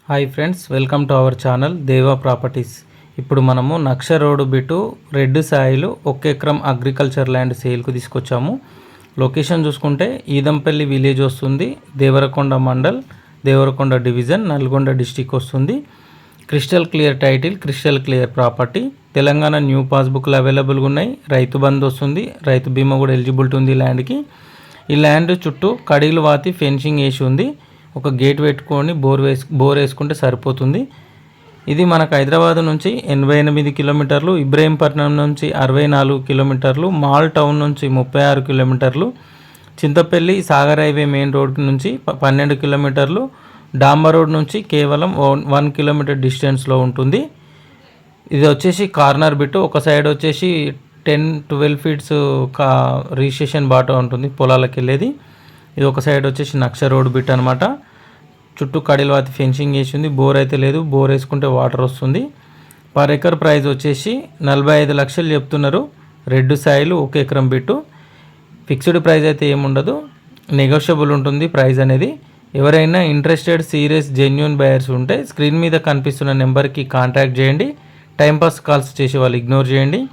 Hi friends, welcome to our channel దేవా properties. ఇప్పుడు మనము నక్ష రోడ్ బిటు రెడ్ సాయిలు 1 ఎకరం అగ్రికల్చర్ ల్యాండ్ సేల్కు తీసుకొచ్చాము. లొకేషన్ చూసుకుంటే ఈదంపల్లి విలేజ్ వస్తుంది, దేవరకొండ మండల్, దేవరకొండ డివిజన్, నల్గొండ డిస్టిక్ వస్తుంది. Crystal clear title, crystal clear property. Telangana new పాస్బుక్లు అవైలబుల్గా ఉన్నాయి. రైతు బంధు వస్తుంది, రైతు బీమా కూడా ఎలిజిబిలిటీ ఉంది ల్యాండ్కి. ఈ ల్యాండ్ చుట్టూ కడీలు వాతి ఫెన్సింగ్ వేసి ఉంది. ఒక గేట్ పెట్టుకొని బోర్ వేసుకుంటే సరిపోతుంది. ఇది మనకు హైదరాబాద్ నుంచి 88 కిలోమీటర్లు, ఇబ్రహీంపట్నం నుంచి 64 కిలోమీటర్లు, మాల్ టౌన్ నుంచి 36 కిలోమీటర్లు, Chintapalli Sagar highway main road నుంచి 12 కిలోమీటర్లు, డాంబర్ రోడ్ నుంచి కేవలం 1 కిలోమీటర్ డిస్టెన్స్లో ఉంటుంది. ఇది వచ్చేసి కార్నర్ బిట్. ఒక సైడ్ వచ్చేసి 10-12 ఫీట్స్ రిజిస్ట్రేషన్ బాట ఉంటుంది పొలాలకు వెళ్ళేది. ఇది ఒక సైడ్ వచ్చేసి నక్ష రోడ్ బిట్ అనమాట. చుట్టూ కడిలవాతి ఫెన్సింగ్ వేసింది. బోర్ అయితే లేదు, బోర్ వేసుకుంటే వాటర్ వస్తుంది. పర్ ఎకర్ ప్రైస్ వచ్చేసి 45 లక్షలు చెప్తున్నారు. రెడ్ సాయిల్ 1 ఎకరం బిట్టు. ఫిక్స్డ్ ప్రైస్ అయితే ఏముండదు, నెగోషియబుల్ ఉంటుంది ప్రైస్ అనేది. ఎవరైనా ఇంట్రెస్టెడ్ సీరియస్ జెన్యూన్ బయర్స్ ఉంటే స్క్రీన్ మీద కనిపిస్తున్న నెంబర్కి కాంటాక్ట్ చేయండి. టైంపాస్ కాల్స్ చేసే వాళ్ళు ఇగ్నోర్ చేయండి.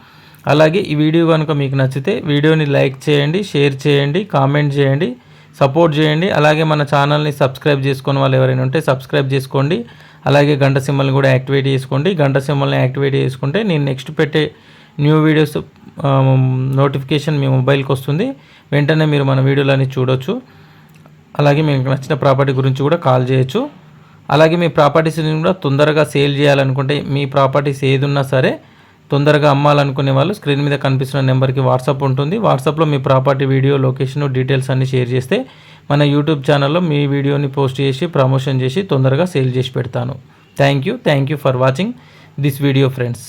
అలాగే ఈ వీడియో కనుక మీకు నచ్చితే వీడియోని లైక్ చేయండి, షేర్ చేయండి, కామెంట్ చేయండి, సపోర్ట్ చేయండి. అలాగే మన ఛానల్ని సబ్స్క్రైబ్ చేసుకుని వాళ్ళు ఎవరైనా ఉంటే సబ్స్క్రైబ్ చేసుకోండి. అలాగే గంట సింబల్ని కూడా యాక్టివేట్ చేసుకోండి. గంట సింబల్ని యాక్టివేట్ చేసుకుంటే నేను నెక్స్ట్ పెట్టే న్యూ వీడియోస్ నోటిఫికేషన్ మీ మొబైల్కి వస్తుంది. వెంటనే మీరు మన వీడియోలని చూడొచ్చు. అలాగే మీకు నచ్చిన ప్రాపర్టీ గురించి కూడా కాల్ చేయొచ్చు. అలాగే మీ ప్రాపర్టీస్ని కూడా తొందరగా సేల్ చేయాలనుకుంటే, మీ ప్రాపర్టీస్ ఏది ఉన్నా సరే తొందరగా అమ్మాలనుకునే వాళ్ళు స్క్రీన్ మీద కనిపిస్తున్న నెంబర్కి వాట్సాప్ ఉంటుంది. వాట్సాప్లో మీ ప్రాపర్టీ వీడియో, లొకేషన్, డీటెయిల్స్ అన్నీ షేర్ చేస్తే మన యూట్యూబ్ ఛానల్లో మీ వీడియోని పోస్ట్ చేసి ప్రమోషన్ చేసి తొందరగా సేల్ చేసి పెడతాను. Thank you for watching this video friends.